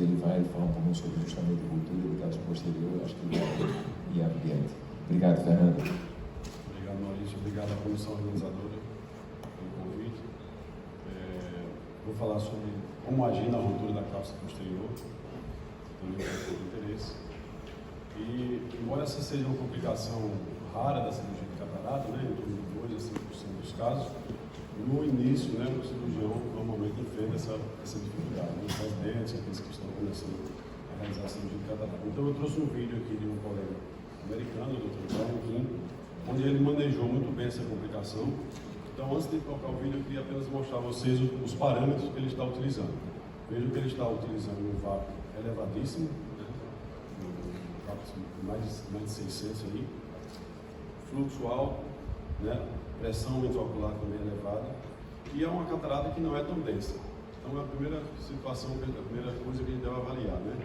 ele vai falar um pouco sobre justamente ruptura do cápsula posterior, acho que e ambiente. Obrigado, Fernando. Obrigado, Maurício. Obrigado à comissão organizadora pelo convite. Vou falar sobre como agir na ruptura da cápsula posterior, também com interesse. E, embora essa seja uma complicação rara da cirurgia de catarata, né, em torno de 2 a 5% dos casos, no início, né, o cirurgião normalmente enfrenta essa dificuldade, né, os residentes, aqueles que estão começando a realizar a cirurgia de catarata. Então, eu trouxe um vídeo aqui de um colega americano, o Dr. Brian King, onde ele manejou muito bem essa complicação. Então, antes de colocar o vídeo, eu queria apenas mostrar a vocês os parâmetros que ele está utilizando. Veja que ele está utilizando um vácuo elevadíssimo, mais de 600 aí, fluxo alto, né? Pressão intraocular também elevada, e é uma catarata que não é tão densa. Então é a primeira situação, a primeira coisa que a gente deve avaliar, né?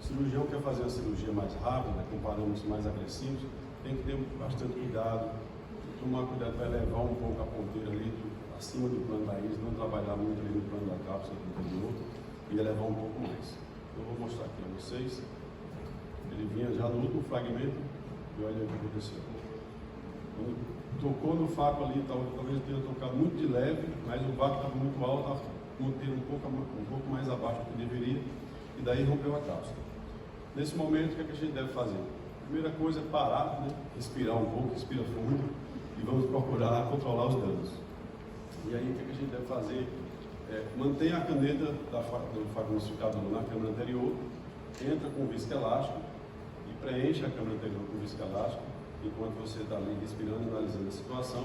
O cirurgião quer fazer uma cirurgia mais rápida, com parâmetros mais agressivos, tem que ter bastante cuidado, tomar cuidado para elevar um pouco a ponteira ali acima do plano da íris, não trabalhar muito ali no plano da cápsula anterior e elevar um pouco mais. Eu vou mostrar aqui a vocês. Ele vinha já no último fragmento e olha o que aconteceu. Quando tocou no vácuo ali, talvez tenha tocado muito de leve, mas o vácuo estava muito alto, estava mantendo um pouco mais abaixo do que deveria, e daí rompeu a cápsula. Nesse momento, o que a gente deve fazer? A primeira coisa é parar, né? Respirar um pouco, respira fundo, e vamos procurar controlar os danos. E aí, o que a gente deve fazer? Manter a caneta do fragmentificador na câmara anterior, entra com o viscoelástico, preenche a câmara anterior com viscoelástico, enquanto você está ali respirando e analisando a situação.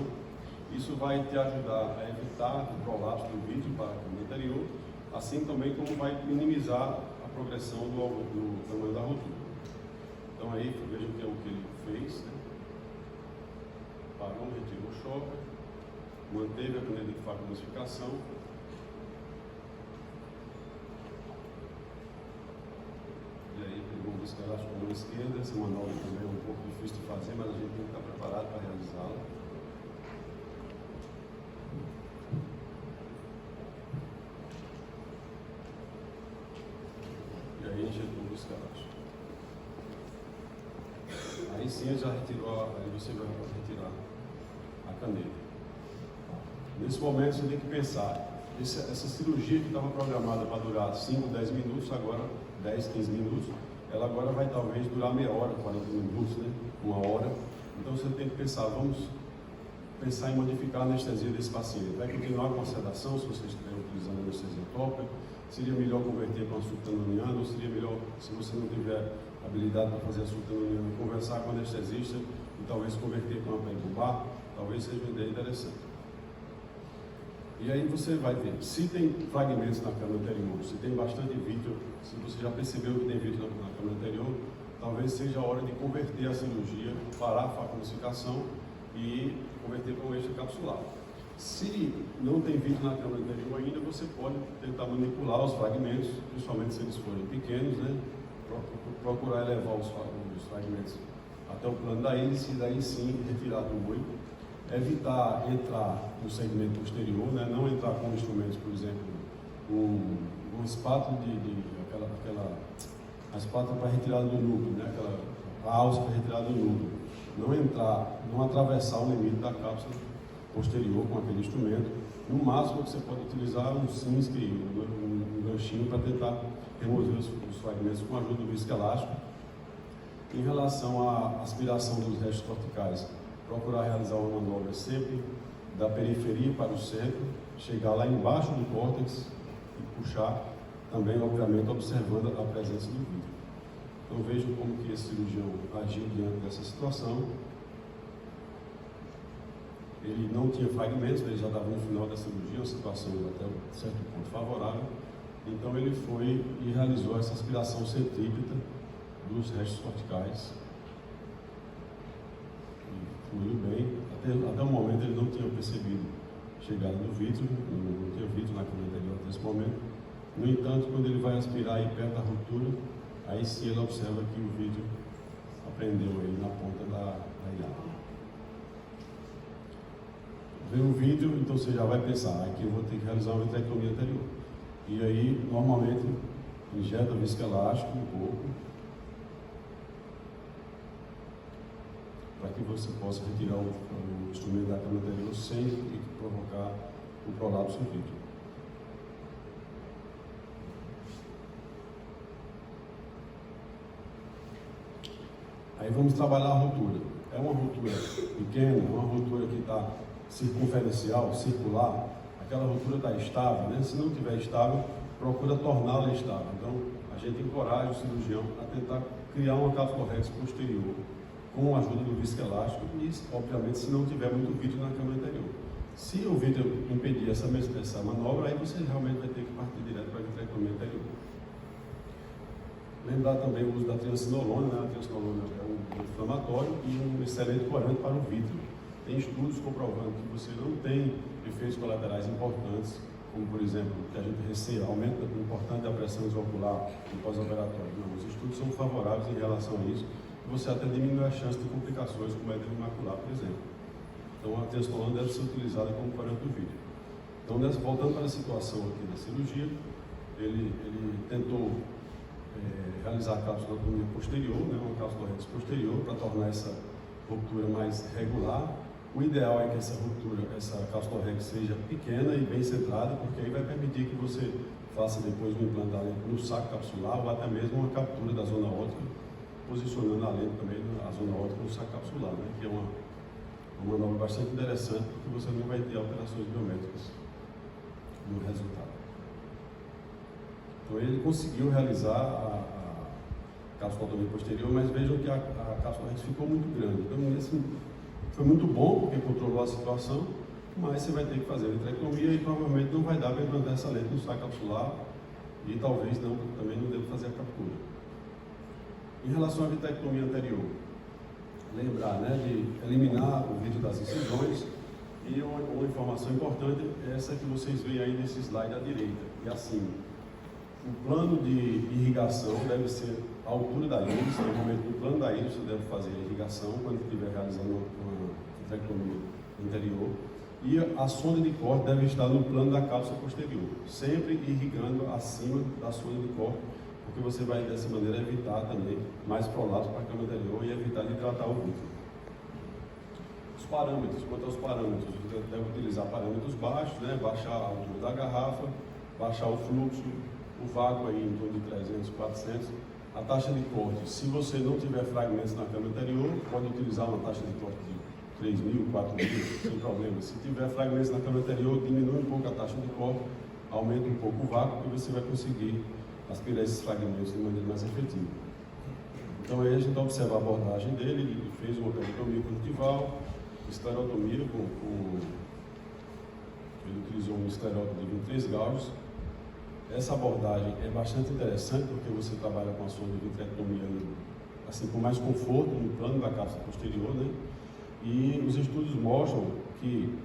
Isso vai te ajudar a evitar o colapso do vídeo para a câmara anterior, assim também como vai minimizar a progressão do tamanho da ruptura. Então aí, vejam que é o que ele fez, né? Parou, retirou o choque, manteve a caneta de fragmentificação. E aí pegou o viscoelástico com a mão esquerda. Essa manobra também é um pouco difícil de fazer, mas a gente tem que estar preparado para realizá-la. E aí injetou o viscoelástico. Aí sim já retirou, aí você vai retirar a caneta. Nesse momento você tem que pensar, essa cirurgia que estava programada para durar 5, 10 minutos, agora 10, 15 minutos, ela agora vai talvez durar meia hora, 40 minutos, né? 1 hora. Então você tem que pensar, vamos pensar em modificar a anestesia desse paciente. Vai continuar com a sedação, se você estiver utilizando anestesia tópica? Seria melhor converter para uma subcliniana, ou seria melhor, se você não tiver habilidade para fazer a subcliniana, conversar com o anestesista e talvez converter para uma peribubar? Talvez seja uma ideia interessante. E aí você vai ver, se tem fragmentos na câmara anterior, se tem bastante vítreo, se você já percebeu que tem vítreo na câmara anterior, talvez seja a hora de converter a cirurgia, parar a fragmentificação e converter para um eixo capsular. Se não tem vítreo na câmara anterior ainda, você pode tentar manipular os fragmentos, principalmente se eles forem pequenos, né? Procurar elevar os fragmentos até o plano da íris e daí sim retirar do olho. Evitar entrar no segmento posterior, né? Não entrar com instrumentos, por exemplo, um espátula a espátula para retirada do núcleo, né? A alça para retirada do núcleo. Não entrar, não atravessar o limite da cápsula posterior com aquele instrumento. No máximo você pode utilizar um cinski, um ganchinho para tentar remover os fragmentos com a ajuda do viscoelástico. Em relação à aspiração dos restos corticais, procurar realizar uma manobra sempre da periferia para o centro, chegar lá embaixo do córtex e puxar, também, obviamente, observando a presença do vítreo. Então vejam como que esse cirurgião agiu diante dessa situação. Ele não tinha fragmentos, ele já estava no final da cirurgia, uma situação até um certo ponto favorável. Então ele foi e realizou essa aspiração centrípeta dos restos corticais. Fluiu bem, até o momento ele não tinha percebido chegada do vítreo, não tinha vítreo na câmara anterior até esse momento. No entanto, quando ele vai aspirar aí perto da ruptura, aí sim ele observa que o vítreo prendeu aí na ponta da ilha. Vê o vídeo, então você já vai pensar, aqui eu vou ter que realizar uma vitrectomia anterior. E aí, normalmente, Injeta o viscoelástico um pouco, para que você possa retirar o instrumento da câmara anterior sem provocar o prolapso vítreo. Aí vamos trabalhar a ruptura. É uma ruptura pequena, é uma ruptura que está circunferencial, circular. Aquela ruptura está estável, né? Se não estiver estável, procura torná-la estável. Então, a gente encoraja o cirurgião a tentar criar uma cápsula-rex posterior com a ajuda do viscoelástico e, obviamente, se não tiver muito vítreo na câmara anterior. Se o vítreo impedir essa manobra, aí você realmente vai ter que partir direto para a vitrectomia anterior. Lembrar também o uso da triancinolona, né? A triancinolona é um inflamatório e um excelente corante para o vítreo. Tem estudos comprovando que você não tem efeitos colaterais importantes, como por exemplo, que a gente receia, aumento importante da pressão exocular no pós-operatório. Não, os estudos são favoráveis em relação a isso, e você até diminui a chance de complicações como edema macular, por exemplo. Então a triancinolona deve ser utilizada como corante do vítreo. Então, voltando para a situação aqui da cirurgia, ele tentou realizar a cápsula posterior, né, uma cápsula-rex posterior, para tornar essa ruptura mais regular. O ideal é que essa ruptura, essa cápsula-rex seja pequena e bem centrada, porque aí vai permitir que você faça depois um implante da lente no saco capsular ou até mesmo uma captura da zona óptica, posicionando a lente também a zona óptica no saco capsular, né, que é uma manobra bastante interessante, porque você não vai ter alterações biométricas no resultado. Então ele conseguiu realizar a cápsula posterior, mas vejam que a cápsula-rex ficou muito grande. Então esse foi muito bom, porque controlou a situação, mas você vai ter que fazer a vitrectomia e provavelmente não vai dar para implantar essa lente no saco capsular e talvez também não deva fazer a captura. Em relação à vitrectomia anterior, lembrar, né, de eliminar o vítreo das incisões. E uma informação importante é essa que vocês veem aí nesse slide à direita e acima. O plano de irrigação deve ser a altura da íris. Normalmente no plano da íris você deve fazer a irrigação quando estiver realizando uma vitrectomia anterior. E a sonda de corte deve estar no plano da cápsula posterior, sempre irrigando acima da sonda de corte, porque você vai dessa maneira evitar também mais prolapso para a câmara anterior e evitar de hidratar o vítreo. Os parâmetros, quanto aos parâmetros, você deve utilizar parâmetros baixos, né? Baixar a altura da garrafa, baixar o fluxo, o vácuo aí em torno de 300, 400. A taxa de corte, se você não tiver fragmentos na câmara anterior, pode utilizar uma taxa de corte de 3.000, 4.000, sem problema. Se tiver fragmentos na câmara anterior, diminui um pouco a taxa de corte, aumenta um pouco o vácuo e você vai conseguir aspirar esses fragmentos de maneira mais efetiva. Então aí a gente observa a abordagem dele, ele fez uma peritomia conjuntival, esclerotomia ele utilizou um esclerótomo de 23 graus. Essa abordagem é bastante interessante porque você trabalha com a sonda de vitrectomia assim, com mais conforto no plano da cápsula posterior, né? E os estudos mostram que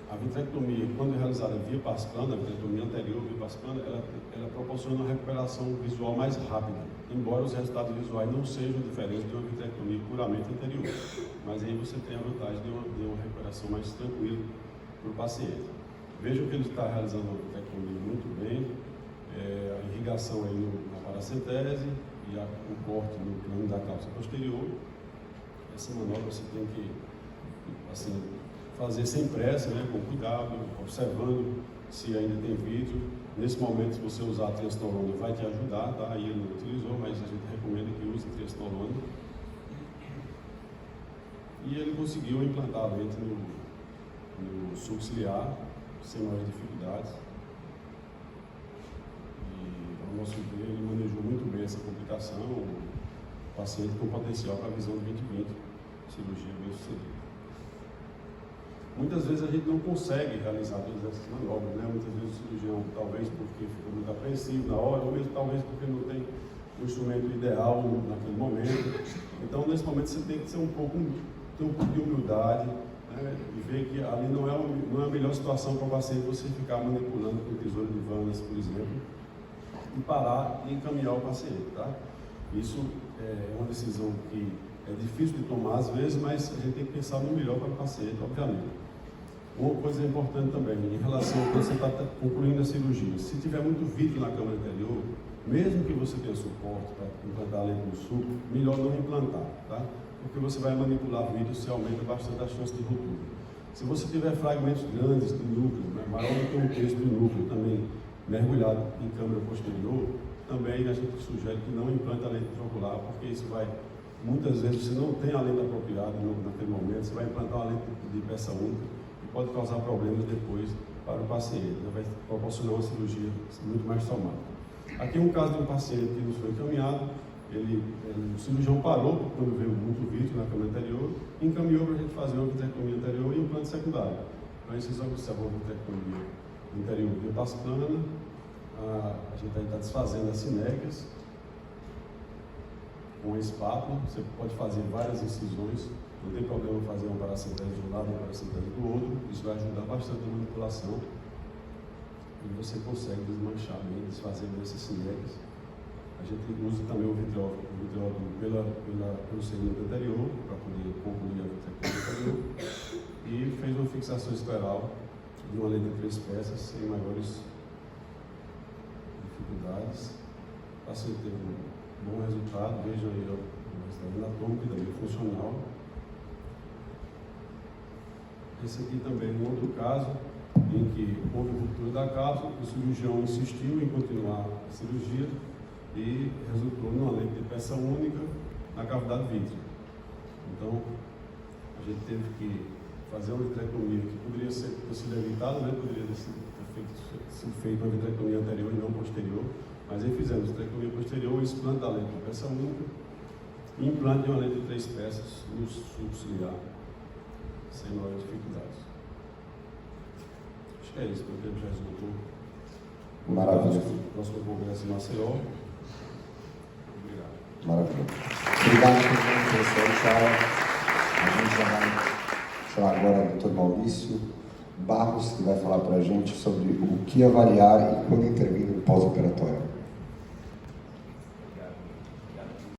a vitrectomia, quando é realizada via pascana, a vitrectomia anterior via pascana, ela proporciona uma recuperação visual mais rápida, embora os resultados visuais não sejam diferentes de uma vitrectomia puramente anterior. Mas aí você tem a vantagem de uma recuperação mais tranquila para o paciente. Vejam que ele está realizando uma vitrectomia muito bem, a irrigação aí na paracentese e o corte no plano da cápsula posterior. Essa manobra você tem que assim, fazer sem pressa, né, com cuidado, observando se ainda tem vítreo. Nesse momento, se você usar a triacinolona, vai te ajudar, tá? Aí ele não utilizou, mas a gente recomenda que use a triacinolona. E ele conseguiu implantar a lente no subciliar, sem maiores dificuldades. E, ao nosso ver, ele manejou muito bem essa complicação, o paciente com potencial para a visão de 20/20, cirurgia bem sucedida. Muitas vezes a gente não consegue realizar todas essas manobras, né? Muitas vezes o cirurgião, talvez porque ficou muito apreensivo na hora, ou mesmo talvez porque não tem o instrumento ideal naquele momento. Então, nesse momento, você tem que ter um pouco de humildade, né? E ver que ali não é a melhor situação para o paciente você ficar manipulando com tesoura de Vannas, por exemplo, e parar e encaminhar o paciente, tá? Isso é uma decisão que é difícil de tomar às vezes, mas a gente tem que pensar no melhor para o paciente, obviamente. Uma coisa importante também, em relação a quando você está concluindo a cirurgia, se tiver muito vítreo na câmara anterior, mesmo que você tenha suporte para implantar a lente no sulco, melhor não implantar, tá? Porque você vai manipular vídeo, você aumenta bastante a chance de ruptura. Se você tiver fragmentos grandes de núcleo, né, maior do que um terço do núcleo, também mergulhado em câmara posterior, também a gente sugere que não implante a lente intraocular, porque isso vai, muitas vezes você não tem a lente apropriada naquele momento, você vai implantar uma lente de peça única e pode causar problemas depois para o paciente, vai proporcionar uma cirurgia muito mais traumática. Aqui é um caso de um paciente que nos foi encaminhado, o cirurgião parou quando veio muito vítreo na câmara anterior e encaminhou para a gente fazer uma vitrectomia anterior e um implante secundário. Então, aí vocês observam a vitrectomia interior biotascana, a gente aí está desfazendo as sinéquias com a espátula, você pode fazer várias incisões, não tem problema fazer uma paracentese de um lado e uma paracentese do outro, isso vai ajudar bastante na manipulação e você consegue desmanchar bem, desfazer essas sinéquias. A gente usa também o vitreólogo pelo segmento anterior, para poder concluir a vitrectomia anterior, e fez uma fixação escleral de uma lente de 3 peças, sem maiores dificuldades. O paciente teve um bom resultado, vejam aí o resultado anatômico e também funcional. Esse aqui também é um outro caso, em que houve ruptura da cápsula, o cirurgião insistiu em continuar a cirurgia, e resultou numa lente de peça única na cavidade vítrea. Então, a gente teve que fazer uma vitrectomia que poderia ter sido evitada, né? Poderia ter sido feita uma vitrectomia anterior e não posterior, mas aí fizemos vitrectomia posterior, explante da lente de peça única e implante de uma lente de 3 peças no sulco ciliar, sem maiores dificuldades. Acho que é isso, porque o tempo já esgotou. Maravilha. Próximo congresso em Maceió. Maravilha. Obrigado pela presença, Charles. A gente já vai falar agora do Dr. Maurício Barros, que vai falar para a gente sobre o que avaliar e quando entregar.